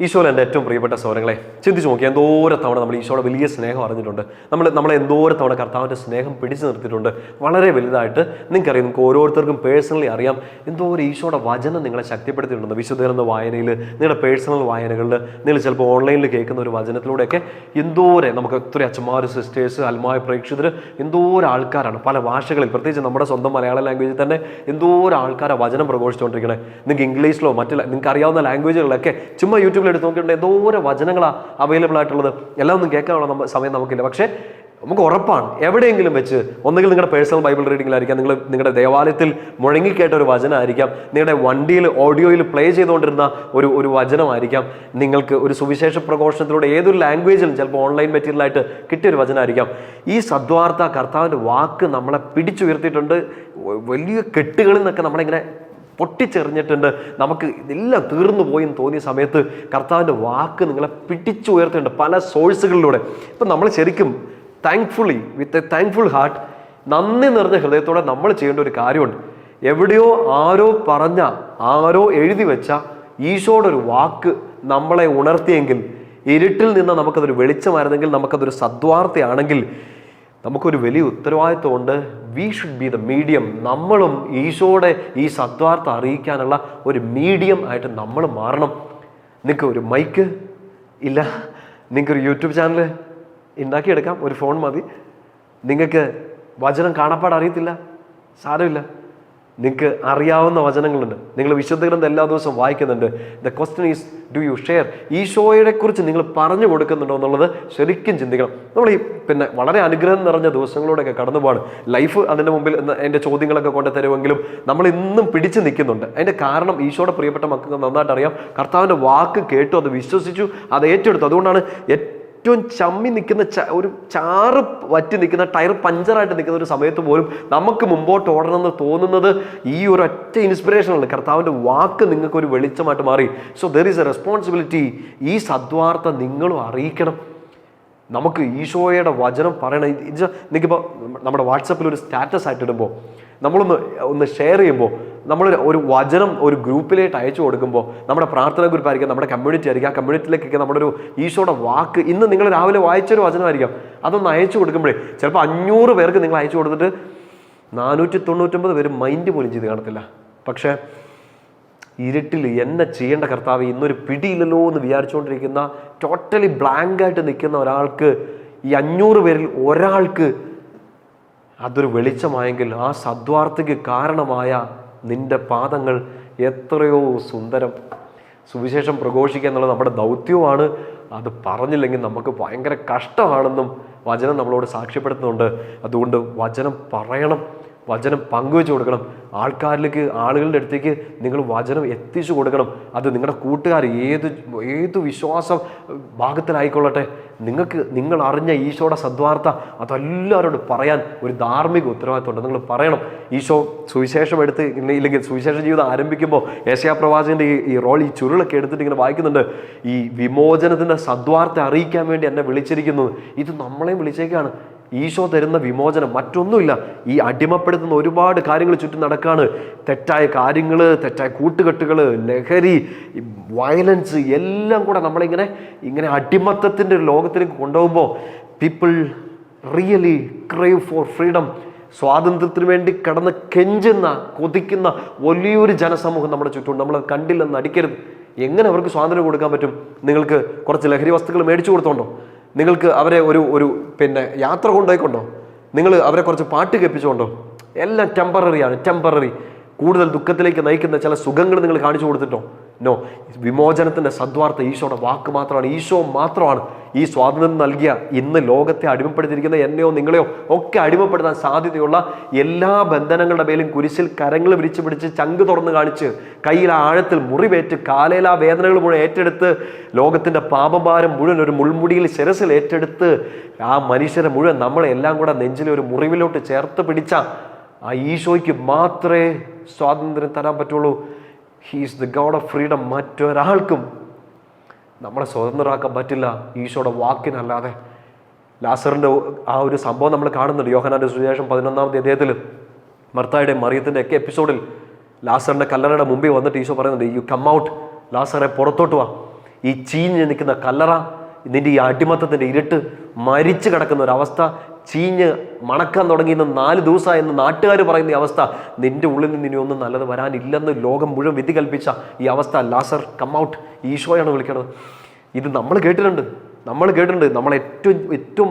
ഈശോയിൽ എൻ്റെ ഏറ്റവും പ്രിയപ്പെട്ട സൗരങ്ങളെ ചിന്തിച്ച് നോക്കി, എന്തോരം തവണ നമ്മൾ ഈശോയുടെ വലിയ സ്നേഹം അറിഞ്ഞിട്ടുണ്ട്. നമ്മളെ എന്തോരം തവണ കർത്താവിൻ്റെ സ്നേഹം പിടിച്ചു നിർത്തിയിട്ടുണ്ട് വളരെ വലുതായിട്ട്. നിങ്ങൾക്കറിയാം, നിങ്ങൾക്ക് ഓരോരുത്തർക്കും പേഴ്സണലി അറിയാം എന്തോരം ഈശോയുടെ വചനം നിങ്ങളെ ശക്തിപ്പെടുത്തിയിട്ടുണ്ട്. വിശുദ്ധരെന്ന വായനയിൽ, നിങ്ങളുടെ പേഴ്സണൽ വായനകളിൽ, നിങ്ങൾ ചിലപ്പോൾ ഓൺലൈനിൽ കേൾക്കുന്ന ഒരു വചനത്തിലൂടെയൊക്കെ എന്തോരം നമുക്ക് ഒത്തിരി അച്ഛന്മാർ, സിസ്റ്റേഴ്സ്, അൽമായ പ്രേക്ഷിതർ, എന്തോരം ആൾക്കാരാണ് പല ഭാഷകളിൽ, പ്രത്യേകിച്ച് നമ്മുടെ സ്വന്തം മലയാള ലാംഗ്വേജിൽ തന്നെ എന്തോരം ആൾക്കാരെ വചനം പ്രഘോഷിച്ചുകൊണ്ടിരിക്കണേ. നിങ്ങൾക്ക് ഇംഗ്ലീഷിലോ നിങ്ങൾക്ക് അറിയാവുന്ന ലാംഗ്വേജുകളിലൊക്കെ ചുമ്മാ യൂട്യൂബിൽ എടുത്ത് നോക്കിയിട്ടുണ്ട് എന്തോരം വചനങ്ങളാണ് അവൈലബിൾ ആയിട്ടുള്ളത്. എല്ലാം ഒന്നും കേൾക്കാനുള്ള സമയം നമുക്കില്ല. പക്ഷേ നമുക്ക് ഉറപ്പാണ്, എവിടെയെങ്കിലും വെച്ച് ഒന്നുകിൽ നിങ്ങളുടെ പേഴ്സണൽ ബൈബിൾ റീഡിങ്ങിലായിരിക്കാം, നിങ്ങളുടെ ദേവാലയത്തിൽ മുഴങ്ങിക്കേട്ട ഒരു വചനമായിരിക്കാം, നിങ്ങളുടെ വണ്ടിയിൽ ഓഡിയോയിൽ പ്ലേ ചെയ്തുകൊണ്ടിരുന്ന ഒരു വചനമായിരിക്കാം, നിങ്ങൾക്ക് ഒരു സുവിശേഷ പ്രഘോഷണത്തിലൂടെ ഏതൊരു ലാംഗ്വേജിലും ചിലപ്പോൾ ഓൺലൈൻ മെറ്റീരിയലായിട്ട് കിട്ടിയൊരു വചനമായിരിക്കാം. ഈ സദ്വാർത്ത കർത്താവിൻ്റെ വാക്ക് നമ്മളെ പിടിച്ചുയർത്തിയിട്ടുണ്ട്. വലിയ കെട്ടുകളിൽ നിന്നൊക്കെ നമ്മളിങ്ങനെ പൊട്ടിച്ചെറിഞ്ഞിട്ടുണ്ട്. നമുക്ക് ഇതെല്ലാം തീർന്നു പോയി എന്ന് തോന്നിയ സമയത്ത് കർത്താവിൻ്റെ വാക്ക് നിങ്ങളെ പിടിച്ചുയർത്തിയിട്ടുണ്ട് പല സോഴ്സുകളിലൂടെ. ഇപ്പം നമ്മൾ ശരിക്കും thankfully, with a thankful heart, നന്ദി നിറഞ്ഞ ഹൃദയത്തോടെ നമ്മൾ ചെയ്യേണ്ട ഒരു കാര്യമുണ്ട്. എവിടെയോ ആരോ എഴുതി വെച്ച ഈശോയുടെ ഒരു വാക്ക് നമ്മളെ ഉണർത്തിയെങ്കിൽ, ഇരുട്ടിൽ നിന്ന് നമുക്കതൊരു വെളിച്ചമായിരുന്നെങ്കിൽ, നമുക്കതൊരു സദ്വാർത്തയാണെങ്കിൽ, നമുക്കൊരു വലിയ ഉത്തരവാദിത്വമുണ്ട്. We should be the medium. നമ്മളും ഈശോയുടെ ഈ സദ്വാർത്ത അറിയിക്കാനുള്ള ഒരു മീഡിയം ആയിട്ട് നമ്മൾ മാറണം. നിങ്ങൾക്ക് ഒരു മൈക്ക് ഇല്ല, നിങ്ങൾക്കൊരു യൂട്യൂബ് ചാനൽ ഉണ്ടാക്കിയെടുക്കാം, ഒരു ഫോൺ മതി. നിങ്ങൾക്ക് വചനം കാണാപ്പാട് അറിയത്തില്ല, സാരമില്ല, നിങ്ങൾക്ക് അറിയാവുന്ന വചനങ്ങളുണ്ട്. നിങ്ങൾ വിശുദ്ധ ഗ്രന്ഥം എല്ലാ ദിവസവും വായിക്കുന്നുണ്ട്. The question is, do you share? ഈശോയെ കുറിച്ച് നിങ്ങൾ പറഞ്ഞു കൊടുക്കുന്നുണ്ടോ എന്നുള്ളത് ശരിക്കും ചിന്തിക്കണം. നമ്മൾ ഈ വളരെ അനുഗ്രഹം നിറഞ്ഞ ദിവസങ്ങളോടൊക്കെ കടന്നു പോവാണ്. ലൈഫ് അതിൻ്റെ മുമ്പിൽ എൻ്റെ ചോദ്യങ്ങളൊക്കെ കൊണ്ട് തരുമെങ്കിലും നമ്മൾ ഇന്നും പിടിച്ചു നിൽക്കുന്നുണ്ട്. അതിൻ്റെ കാരണം ഈശോയുടെ പ്രിയപ്പെട്ട മക്കൾക്ക് നന്നായിട്ട് അറിയാം. കർത്താവിൻ്റെ വാക്ക് കേട്ടു, അത് വിശ്വസിച്ചു, അത് ഏറ്റെടുത്തു. അതുകൊണ്ടാണ് ഏറ്റവും ചമ്മി നിൽക്കുന്ന ഒരു ചാറ് വറ്റി നിൽക്കുന്ന ടയർ പഞ്ചറായിട്ട് നിൽക്കുന്ന ഒരു സമയത്ത് പോലും നമുക്ക് മുമ്പോട്ട് ഓടണമെന്ന് തോന്നുന്നത് ഈ ഒരു ഒറ്റ ഇൻസ്പിറേഷനാണ്. കർത്താവിൻ്റെ വാക്ക് നിങ്ങൾക്കൊരു വെളിച്ചമായിട്ട് മാറി. So there is A responsibility. ഈ സദ്വാർത്ത നിങ്ങളും അറിയിക്കണം. നമുക്ക് ഈശോയുടെ വചനം പറയണം. നിങ്ങൾക്കിപ്പോൾ നമ്മുടെ വാട്സപ്പിൽ ഒരു സ്റ്റാറ്റസ് ആയിട്ട് ഇടുമ്പോൾ, നമ്മളൊന്ന് ഷെയർ ചെയ്യുമ്പോൾ, നമ്മൾ ഒരു വചനം ഒരു ഗ്രൂപ്പിലേക്ക് അയച്ചു കൊടുക്കുമ്പോൾ, നമ്മുടെ പ്രാർത്ഥന ഗ്രൂപ്പായിരിക്കാം, നമ്മുടെ കമ്മ്യൂണിറ്റി ആയിരിക്കും, ആ കമ്മ്യൂണിറ്റിയിലേക്കൊക്കെ നമ്മുടെ ഒരു ഈശോയുടെ വാക്ക്, ഇന്ന് നിങ്ങൾ രാവിലെ വായിച്ചൊരു വചനമായിരിക്കാം, അതൊന്ന് അയച്ചു കൊടുക്കുമ്പോഴേ ചിലപ്പോൾ 500 പേർക്ക് നിങ്ങൾ അയച്ചു കൊടുത്തിട്ട് 499 പേര് മൈൻഡ് പോലും ചെയ്ത് കാണത്തില്ല. പക്ഷേ ഇരുട്ടിൽ എന്നെ ചെയ്യേണ്ട കർത്താവ്, ഇന്നൊരു പിടിയില്ലല്ലോ എന്ന് വിചാരിച്ചുകൊണ്ടിരിക്കുന്ന, ടോട്ടലി ബ്ലാങ്കായിട്ട് നിൽക്കുന്ന ഒരാൾക്ക്, ഈ 500 പേരിൽ ഒരാൾക്ക് അതൊരു വെളിച്ചമായെങ്കിൽ, ആ സദ്വാർത്തയ്ക്ക് കാരണമായ നിന്റെ പാദങ്ങൾ എത്രയോ സുന്ദരം. സുവിശേഷം പ്രഘോഷിക്കുക എന്നുള്ളത് നമ്മുടെ ദൗത്യവുമാണ്. അത് പറഞ്ഞില്ലെങ്കിൽ നമുക്ക് ഭയങ്കര കഷ്ടമാണെന്നും വചനം നമ്മളോട് സാക്ഷ്യപ്പെടുത്തുന്നുണ്ട്. അതുകൊണ്ട് വചനം പറയണം, വചനം പങ്കുവെച്ച് കൊടുക്കണം. ആളുകളുടെ അടുത്തേക്ക് നിങ്ങൾ വചനം എത്തിച്ചു കൊടുക്കണം. അത് നിങ്ങളുടെ കൂട്ടുകാർ ഏത് വിശ്വാസ ഭാഗത്തിലായിക്കൊള്ളട്ടെ, നിങ്ങൾ അറിഞ്ഞ ഈശോയുടെ സദ്വാർത്ത അതെല്ലാവരോട് പറയാൻ ഒരു ധാർമ്മിക ഉത്തരവാദിത്തമുണ്ട്. നിങ്ങൾ പറയണം. ഈശോ സുവിശേഷം എടുത്ത് ഇല്ലെങ്കിൽ സുവിശേഷ ജീവിതം ആരംഭിക്കുമ്പോൾ യേശയ്യാ പ്രവാചകന്റെ ഈ റോൾ, ഈ ചുരുളൊക്കെ എടുത്തിട്ട് ഇങ്ങനെ വായിക്കുന്നുണ്ട്. ഈ വിമോചനത്തിൻ്റെ സദ്വാർത്ത അറിയിക്കാൻ വേണ്ടി എന്നെ വിളിച്ചിരിക്കുന്നത്. ഇത് നമ്മളെയും വിളിച്ചേക്കാണ്. ഈശോ തരുന്ന വിമോചനം മറ്റൊന്നുമില്ല. ഈ അടിമപ്പെടുത്തുന്ന ഒരുപാട് കാര്യങ്ങൾ ചുറ്റും നടക്കുകയാണ്. തെറ്റായ കാര്യങ്ങൾ, തെറ്റായ കൂട്ടുകെട്ടുകൾ, ലഹരി, വയലൻസ് എല്ലാം കൂടെ നമ്മളിങ്ങനെ അടിമത്തത്തിൻ്റെ ഒരു ലോകത്തിലേക്ക് കൊണ്ടുപോകുമ്പോൾ people really crave for freedom. സ്വാതന്ത്ര്യത്തിന് വേണ്ടി കിടന്ന് കെഞ്ചുന്ന, കൊതിക്കുന്ന വലിയൊരു ജനസമൂഹം നമ്മുടെ ചുറ്റും. നമ്മളത് കണ്ടില്ലെന്ന് അടിക്കരുത്. എങ്ങനെ അവർക്ക് സ്വാതന്ത്ര്യം കൊടുക്കാൻ പറ്റും? നിങ്ങൾക്ക് കുറച്ച് ലഹരി വസ്തുക്കൾ മേടിച്ചു കൊടുത്തോണ്ടോ? നിങ്ങൾക്ക് അവരെ ഒരു യാത്ര കൊണ്ടുപോയിക്കൊണ്ടോ? നിങ്ങൾ അവരെ കുറച്ച് പാട്ട് കേൾപ്പിച്ചുകൊണ്ടോ? എല്ലാം ടെമ്പററി. കൂടുതൽ ദുഃഖത്തിലേക്ക് നയിക്കുന്ന ചില സുഖങ്ങൾ നിങ്ങൾ കാണിച്ചു കൊടുത്തിട്ടോ? നോ. വിമോചനത്തിൻ്റെ സദ്വാർത്ത ഈശോയുടെ വാക്ക് മാത്രമാണ്. ഈശോ മാത്രമാണ് ഈ സ്വാതന്ത്ര്യം നൽകിയ. ഇന്ന് ലോകത്തെ അടിമപ്പെടുത്തിയിരിക്കുന്ന എന്നെയോ നിങ്ങളെയോ ഒക്കെ അടിമപ്പെടുത്താൻ സാധ്യതയുള്ള എല്ലാ ബന്ധനങ്ങളുടെ മേലും കുരിശിൽ കരങ്ങൾ വിരിച്ചു പിടിച്ച്, ചങ്ക് തുറന്ന് കാണിച്ച്, കയ്യിൽ ആഴത്തിൽ മുറിവേറ്റ്, കാലയിലാ വേദനകൾ മുഴുവൻ ഏറ്റെടുത്ത്, ലോകത്തിൻ്റെ പാപഭാരം മുഴുവൻ ഒരു മുൾമുടിയിൽ ശിരസിൽ ഏറ്റെടുത്ത്, ആ മനുഷ്യരെ മുഴുവൻ നമ്മളെ എല്ലാം കൂടെ നെഞ്ചിലെ ഒരു മുറിവിലോട്ട് ചേർത്ത് പിടിച്ച ആ ഈശോയ്ക്ക് മാത്രമേ സ്വാതന്ത്ര്യം തരാൻ പറ്റുള്ളൂ. He is the God of freedom. മറ്റൊരാൾക്കും നമ്മളെ സ്വതന്ത്രരാക്കാൻ പറ്റില്ല ഈശോയുടെ വാക്കിനല്ലാതെ. ലാസറിൻ്റെ ആ ഒരു സംഭവം നമ്മൾ കാണുന്നുണ്ട്. യോഹന്നാന്റെ സുവിശേഷം 11-ാമത്തെ അധ്യായത്തിൽ മർത്തായുടെ മറിയത്തിൻ്റെ ഒക്കെ എപ്പിസോഡിൽ ലാസറിൻ്റെ കല്ലറയുടെ മുമ്പിൽ വന്നിട്ട് ഈശോ പറയുന്നുണ്ട്, യു കം ഔട്ട്, ലാസറെ പുറത്തോട്ട് വാ. ഈ ചീഞ്ഞ് നിൽക്കുന്ന കല്ലറ, നിന്റെ ഈ അടിമത്തത്തിൻ്റെ ഇരുട്ട്, മരിച്ചു കിടക്കുന്ന ഒരവസ്ഥ, ചീഞ്ഞ് മണക്കാൻ തുടങ്ങിയെന്ന് 4 ദിവസമായെന്ന് നാട്ടുകാർ പറയുന്ന ഈ അവസ്ഥ, നിന്റെ ഉള്ളിൽ നിന്ന് ഇനി ഒന്നും നല്ലത് വരാനില്ലെന്ന് ലോകം മുഴുവൻ വിധി കൽപ്പിച്ച ഈ അവസ്ഥ, ലാസർ കം ഔട്ട്, ഈശോയാണ് വിളിക്കുന്നത്. ഇത് നമ്മൾ കേട്ടിട്ടുണ്ട്. നമ്മൾ ഏറ്റവും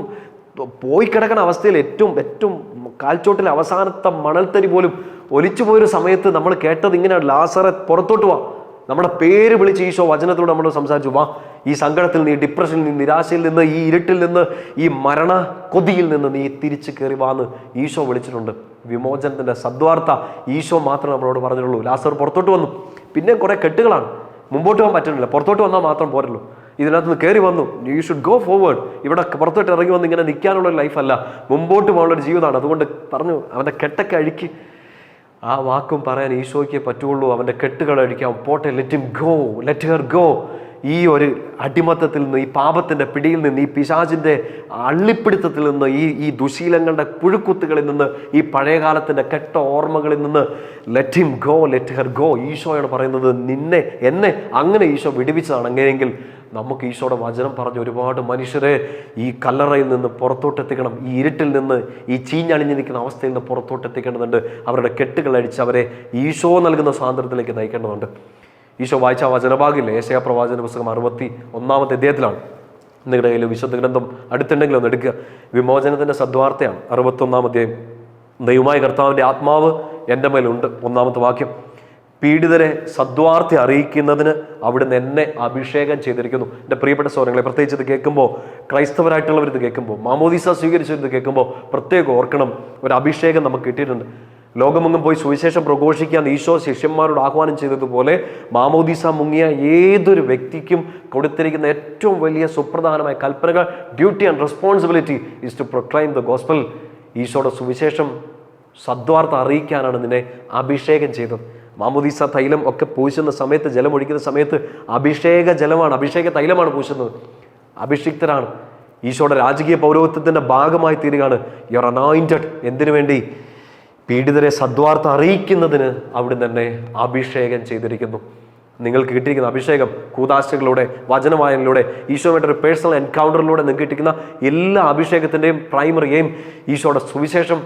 പോയി കിടക്കുന്ന അവസ്ഥയിൽ ഏറ്റവും കാൽച്ചോട്ടിലെ അവസാനത്തെ മണൽത്തരി പോലും ഒലിച്ചു പോയൊരു സമയത്ത് നമ്മൾ കേട്ടത് ഇങ്ങനെയാണ്, ലാസറെ പുറത്തോട്ട് വാ. നമ്മുടെ പേര് വിളിച്ച് ഈശോ വചനത്തിലൂടെ നമ്മൾ സംസാരിച്ചു, വാ, ഈ സങ്കടത്തിൽ നിന്ന്, ഈ ഡിപ്രഷനിൽ നിന്ന്, നിരാശയിൽ നിന്ന്, ഈ ഇരുട്ടിൽ നിന്ന്, ഈ മരണ കൊതിയിൽ നിന്ന് നീ തിരിച്ചു കയറി വാന്ന് ഈശോ വിളിച്ചിട്ടുണ്ട്. വിമോചനത്തിൻ്റെ സദ്വാർത്ത ഈശോ മാത്രമേ നമ്മളോട് പറഞ്ഞിട്ടുള്ളൂ. ലാസർ പുറത്തോട്ട് വന്നു. പിന്നെ കുറേ കെട്ടുകളാണ്, മുമ്പോട്ട് പോകാൻ പറ്റുന്നില്ല. പുറത്തോട്ട് വന്നാൽ മാത്രം പോരല്ലോ, ഇതിനകത്ത് നിന്ന് കയറി വന്നു. You should go forward. ഇവിടെ പുറത്തോട്ട് ഇറങ്ങി വന്ന് ഇങ്ങനെ നിൽക്കാനുള്ളൊരു ലൈഫല്ല, മുമ്പോട്ട് പോകാനുള്ളൊരു ജീവിതമാണ്. അതുകൊണ്ട് പറഞ്ഞു, അവൻ്റെ കെട്ടൊക്കെ അഴിക്ക്. ആ വാക്കും പറയാൻ ഈശോയ്ക്ക് പറ്റുള്ളൂ. അവൻ്റെ കെട്ടുകൾ അഴിക്കാം. പോട്ടെ, let him go, let her go. ഈ ഒരു അടിമത്തത്തിൽ നിന്ന്, ഈ പാപത്തിൻ്റെ പിടിയിൽ നിന്ന്, ഈ പിശാചിൻ്റെ അള്ളിപ്പിടുത്തത്തിൽ നിന്ന്, ഈ ദുശീലങ്ങളുടെ പുഴുക്കുത്തുകളിൽ നിന്ന്, ഈ പഴയകാലത്തിൻ്റെ കെട്ട ഓർമ്മകളിൽ നിന്ന് let him go, let her go. ഈശോയാണ് പറയുന്നത്, എന്നെ അങ്ങനെ ഈശോ വിടുവിച്ചതാണ്. അങ്ങനെയെങ്കിൽ നമുക്ക് ഈശോയുടെ വചനം പറഞ്ഞ ഒരുപാട് മനുഷ്യരെ ഈ കല്ലറയിൽ നിന്ന് പുറത്തോട്ടെത്തിക്കണം. ഈ ഇരുട്ടിൽ നിന്ന്, ഈ ചീഞ്ഞണിഞ്ഞു നിൽക്കുന്ന അവസ്ഥയിൽ നിന്ന് പുറത്തോട്ടെത്തിക്കേണ്ടതുണ്ട്. അവരുടെ കെട്ടുകൾ അടിച്ച് അവരെ ഈശോ നൽകുന്ന സ്വാതന്ത്ര്യത്തിലേക്ക് നയിക്കേണ്ടതുണ്ട്. ഈശോ വായിച്ച വചനഭാഗില്ലേ, യെശയ്യാ പ്രവാചന പുസ്തകം 61-ാമത്തെ അധ്യായത്തിലാണ്. നിങ്ങളുടെ കയ്യിൽ വിശുദ്ധ ഗ്രന്ഥം അടുത്തുണ്ടെങ്കിൽ ഒന്ന് എടുക്കുക. വിമോചനത്തിൻ്റെ സദ്വാർത്തയാണ് 61-ാം അധ്യായം. ദൈവമായ കർത്താവിൻ്റെ ആത്മാവ് എൻ്റെ മേലുണ്ട്. 1-ാമത്തെ വാക്യം, പീഡിതരെ സദ്വാർത്ത അറിയിക്കുന്നതിന് അവിടുന്ന് എന്നെ അഭിഷേകം ചെയ്തിരിക്കുന്നു. എൻ്റെ പ്രിയപ്പെട്ട സഹോദരങ്ങളെ, പ്രത്യേകിച്ച് ഇത് കേൾക്കുമ്പോൾ, ക്രൈസ്തവരായിട്ടുള്ളവർ ഇത് കേൾക്കുമ്പോൾ, മാമോദീസ സ്വീകരിച്ചവർ ഇത് കേൾക്കുമ്പോൾ പ്രത്യേകം ഓർക്കണം, ഒരു അഭിഷേകം നമുക്ക് കിട്ടിയിട്ടുണ്ട്. ലോകമെങ്ങും പോയി സുവിശേഷം പ്രഘോഷിക്കാൻ ഈശോ ശിഷ്യന്മാരോട് ആഹ്വാനം ചെയ്തതുപോലെ മാമോദീസ മുങ്ങിയ ഏതൊരു വ്യക്തിക്കും കൊടുത്തിരിക്കുന്ന ഏറ്റവും വലിയ സുപ്രധാനമായ കൽപ്പനകൾ, duty and responsibility is to proclaim the gospel. ഈശോയുടെ സുവിശേഷം സദ്വാർത്ത അറിയിക്കാനാണ് നിന്നെ അഭിഷേകം ചെയ്തത്. മാമോദീസ തൈലം ഒക്കെ പൂശുന്ന സമയത്ത്, ജലം ഒഴിക്കുന്ന സമയത്ത് അഭിഷേക ജലമാണ്, അഭിഷേക തൈലമാണ് പൂശുന്നത്. അഭിഷിക്തരാണ്, ഈശോയുടെ രാജകീയ പൗരോഹിത്യത്തിൻ്റെ ഭാഗമായി തീരുകയാണ്. You are anointed. എന്തിനു വേണ്ടി? പീഡിതരെ സദ്വാർത്ത അറിയിക്കുന്നതിന് അവിടുന്ന് തന്നെ അഭിഷേകം ചെയ്തിരിക്കുന്നു. നിങ്ങൾക്ക് കിട്ടിയിരിക്കുന്ന അഭിഷേകം കൂദാശകളിലൂടെ, വചനവായനയിലൂടെ, ഈശോയുടെ പേഴ്സണൽ എൻകൗണ്ടറിലൂടെ നിങ്ങൾക്ക് കിട്ടിക്കുന്ന എല്ലാ അഭിഷേകത്തിൻ്റെയും പ്രൈമറി എയിം ഈശോയുടെ സുവിശേഷം,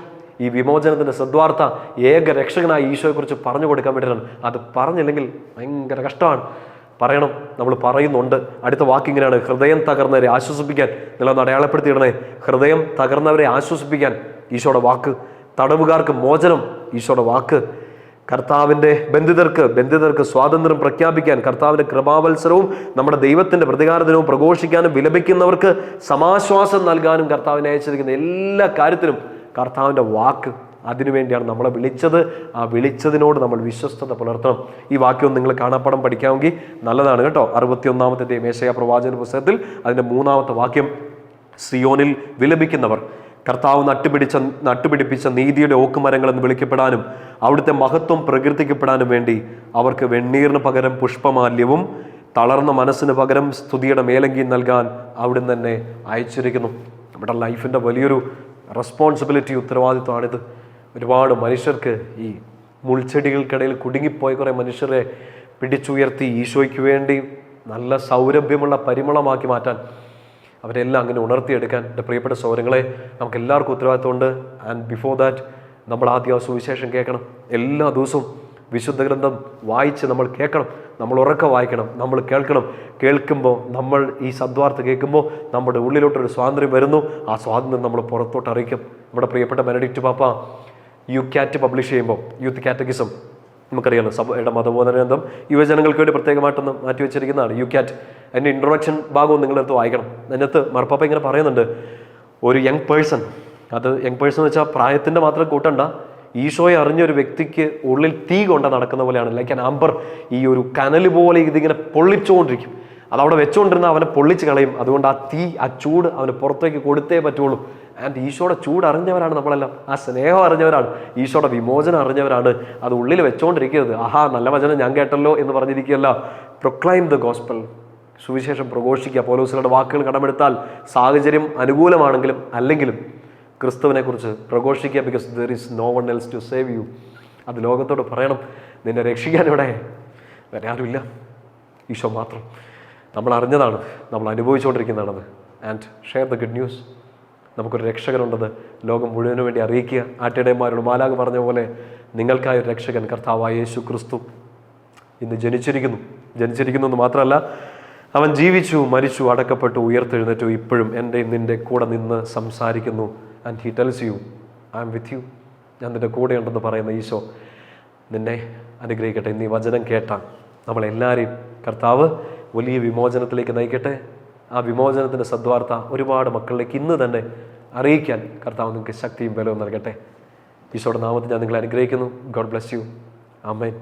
ഈ വിമോചനത്തിൻ്റെ സദ്വാർത്ത, ഏക രക്ഷകനായ ഈശോയെക്കുറിച്ച് പറഞ്ഞു കൊടുക്കാൻ വേണ്ടിയിട്ടാണ്. അത് പറഞ്ഞില്ലെങ്കിൽ ഭയങ്കര കഷ്ടമാണ്. പറയണം, നമ്മൾ പറയുന്നുണ്ട്. അടുത്ത വാക്കിങ്ങനെയാണ്, ഹൃദയം തകർന്നവരെ ആശ്വസിപ്പിക്കാൻ. നിങ്ങളൊന്ന് അടയാളപ്പെടുത്തിയിടണേ, ഹൃദയം തകർന്നവരെ ആശ്വസിപ്പിക്കാൻ ഈശോയുടെ വാക്ക്. തടവുകാർക്ക് മോചനം, ഈശോയുടെ വാക്ക്. കർത്താവിൻ്റെ ബന്ധിതർക്ക് സ്വാതന്ത്ര്യം പ്രഖ്യാപിക്കാൻ, കർത്താവിൻ്റെ കൃപാവത്സരവും നമ്മുടെ ദൈവത്തിൻ്റെ പ്രതികാരദിനവും പ്രഘോഷിക്കാനും, വിലപിക്കുന്നവർക്ക് സമാശ്വാസം നൽകാനും കർത്താവിനെ അയച്ചിരിക്കുന്ന എല്ലാ കാര്യത്തിനും കർത്താവിൻ്റെ വാക്ക്. അതിനുവേണ്ടിയാണ് നമ്മളെ വിളിച്ചത്. ആ വിളിച്ചതിനോട് നമ്മൾ വിശ്വസ്തത പുലർത്തണം. ഈ വാക്യം നിങ്ങൾ കാണാപ്പാടം പഠിക്കാമെങ്കിൽ നല്ലതാണ് കേട്ടോ. 61-ാമത്തെ യെശയ്യാ പ്രവാചന പുസ്തകത്തിൽ അതിൻ്റെ 3-ാമത്തെ വാക്യം, സിയോനിൽ വിലപിക്കുന്നവർ കർത്താവ് നട്ടുപിടിപ്പിച്ച നീതിയുടെ ഓക്കുമരങ്ങൾ എന്ന് വിളിക്കപ്പെടാനും അവിടുത്തെ മഹത്വം പ്രകീർത്തിക്കപ്പെടാനും വേണ്ടി അവർക്ക് വെണ്ണീറിന് പകരം പുഷ്പമാല്യവും തളർന്ന മനസ്സിന് പകരം സ്തുതിയുടെ മേലങ്കിയും നൽകാൻ അവിടുന്ന് തന്നെ അയച്ചിരിക്കുന്നു. നമ്മുടെ ലൈഫിൻ്റെ വലിയൊരു റെസ്പോൺസിബിലിറ്റി, ഉത്തരവാദിത്വമാണിത്. ഒരുപാട് മനുഷ്യർക്ക്, ഈ മുൾച്ചെടികൾക്കിടയിൽ കുടുങ്ങിപ്പോയ കുറേ മനുഷ്യരെ പിടിച്ചുയർത്തി ഈശോയ്ക്ക് വേണ്ടി നല്ല സൗരഭ്യമുള്ള പരിമളമാക്കി മാറ്റാൻ, അവരെല്ലാം അങ്ങനെ ഉണർത്തിയെടുക്കാൻ എൻ്റെ പ്രിയപ്പെട്ട സഹോദരങ്ങളെ, നമുക്ക് എല്ലാവർക്കും ഉത്തരവാദിത്വമുണ്ട്. ആൻഡ് ബിഫോർ ദാറ്റ് നമ്മൾ ആദ്യം ആ സുവിശേഷം കേൾക്കണം. എല്ലാ ദിവസവും വിശുദ്ധ ഗ്രന്ഥം വായിച്ച് നമ്മൾ കേൾക്കണം. നമ്മൾ ഉറക്കെ വായിക്കണം, നമ്മൾ കേൾക്കണം. കേൾക്കുമ്പോൾ, നമ്മൾ ഈ സദ്വാർത്ത കേൾക്കുമ്പോൾ നമ്മുടെ ഉള്ളിലോട്ടൊരു സ്വാതന്ത്ര്യം വരുന്നു. ആ സ്വാതന്ത്ര്യം നമ്മൾ പുറത്തോട്ട് അറിയിക്കും. നമ്മുടെ പ്രിയപ്പെട്ട ബെനഡിക്റ്റ് പാപ്പ യുക്യാറ്റ് പബ്ലിഷ് ചെയ്യുമ്പോൾ, യൂത്ത് കാറ്റഗിസം നമുക്കറിയാലോ, സഭയുടെ മതബോധന ഗ്രന്ഥം യുവജനങ്ങൾക്ക് വേണ്ടി പ്രത്യേകമായിട്ടൊന്ന് മാറ്റി വെച്ചിരിക്കുന്നതാണ് യുക്യാറ്റ്. അതിൻ്റെ ഇൻട്രൊഡക്ഷൻ ഭാഗവും നിങ്ങളെടുത്ത് വായിക്കണം. അതിനകത്ത് മാർപ്പാപ്പ ഇങ്ങനെ പറയുന്നുണ്ട്, ഒരു യങ് പേഴ്സൺ, അത് യങ് പേഴ്സൺ എന്ന് വെച്ചാൽ പ്രായത്തിൻ്റെ മാത്രം കൂട്ടണ്ട, ഈശോയെ അറിഞ്ഞൊരു വ്യക്തിക്ക് ഉള്ളിൽ തീ കൊണ്ട നടക്കുന്ന പോലെയാണ്. Like an amber. ഈ ഒരു കനൽ പോലെ ഇതിങ്ങനെ പൊള്ളിച്ചുകൊണ്ടിരിക്കും. അതവിടെ വെച്ചുകൊണ്ടിരുന്ന അവനെ പൊള്ളിച്ച് കളയും. അതുകൊണ്ട് ആ തീ, ആ ചൂട് അവന് പുറത്തേക്ക് കൊടുത്തേ പറ്റുള്ളൂ. ആൻഡ് ഈശോയുടെ ചൂട് അറിഞ്ഞവരാണ് നമ്മളെല്ലാം. ആ സ്നേഹം അറിഞ്ഞവരാണ്, ഈശോയുടെ വിമോചനം അറിഞ്ഞവരാണ്. അത് ഉള്ളിൽ വെച്ചുകൊണ്ടിരിക്കരുത്. ആഹാ, നല്ല വചനം ഞാൻ കേട്ടല്ലോ എന്ന് പറഞ്ഞിരിക്കുകയല്ല. Proclaim the gospel. സുവിശേഷം പ്രഘോഷിക്കുക. പൗലോസിന്റെ വാക്കുകൾ കടമെടുത്താൽ സാഹചര്യം അനുകൂലമാണെങ്കിലും അല്ലെങ്കിലും ക്രിസ്തുവിനെ കുറിച്ച് പ്രഘോഷിക്കുക. Because there is no one else to save you. അത് ലോകത്തോട് പറയണം. നിന്നെ രക്ഷിക്കാൻ ഇവിടെ വേറെ ആരുമില്ല, ഈശോ മാത്രം. നമ്മൾ അറിഞ്ഞതാണ്, നമ്മൾ അനുഭവിച്ചുകൊണ്ടിരിക്കുന്നതാണത്. And share the good news. നമുക്കൊരു രക്ഷകനുണ്ടത് ലോകം മുഴുവനു വേണ്ടി അറിയിക്കുക. ആട്ടിടയന്മാരോട് മാലാഖ് പറഞ്ഞ പോലെ നിങ്ങൾക്കായ ഒരു രക്ഷകൻ കർത്താവായ യേശു ക്രിസ്തു ഇന്ന് ജനിച്ചിരിക്കുന്നു എന്ന് മാത്രമല്ല, അവൻ ജീവിച്ചു, മരിച്ചു, അടക്കപ്പെട്ടു, ഉയർത്തെഴുന്നേറ്റു, ഇപ്പോഴും എൻ്റെയും നിൻ്റെ കൂടെ നിന്ന് സംസാരിക്കുന്നു. And he tells you I am with you. ഞാൻ നിൻ്റെ കൂടെയുണ്ടെന്ന് പറയുന്ന ഈശോ നിന്നെ അനുഗ്രഹിക്കട്ടെ. ഇന്ന് ഈ വചനം കേട്ടാൽ നമ്മളെല്ലാവരെയും കർത്താവ് വലിയ വിമോചനത്തിലേക്ക് നയിക്കട്ടെ. ആ വിമോചനത്തിൻ്റെ സദ്വാർത്ത ഒരുപാട് മക്കളിലേക്ക് ഇന്ന് തന്നെ അറിയിക്കാൻ കർത്താവ് നിങ്ങൾക്ക് ശക്തിയും ബലവും നൽകട്ടെ. ഈശോയുടെ നാമത്തിൽ ഞാൻ നിങ്ങളെ അനുഗ്രഹിക്കുന്നു. God bless you. ആമേൻ.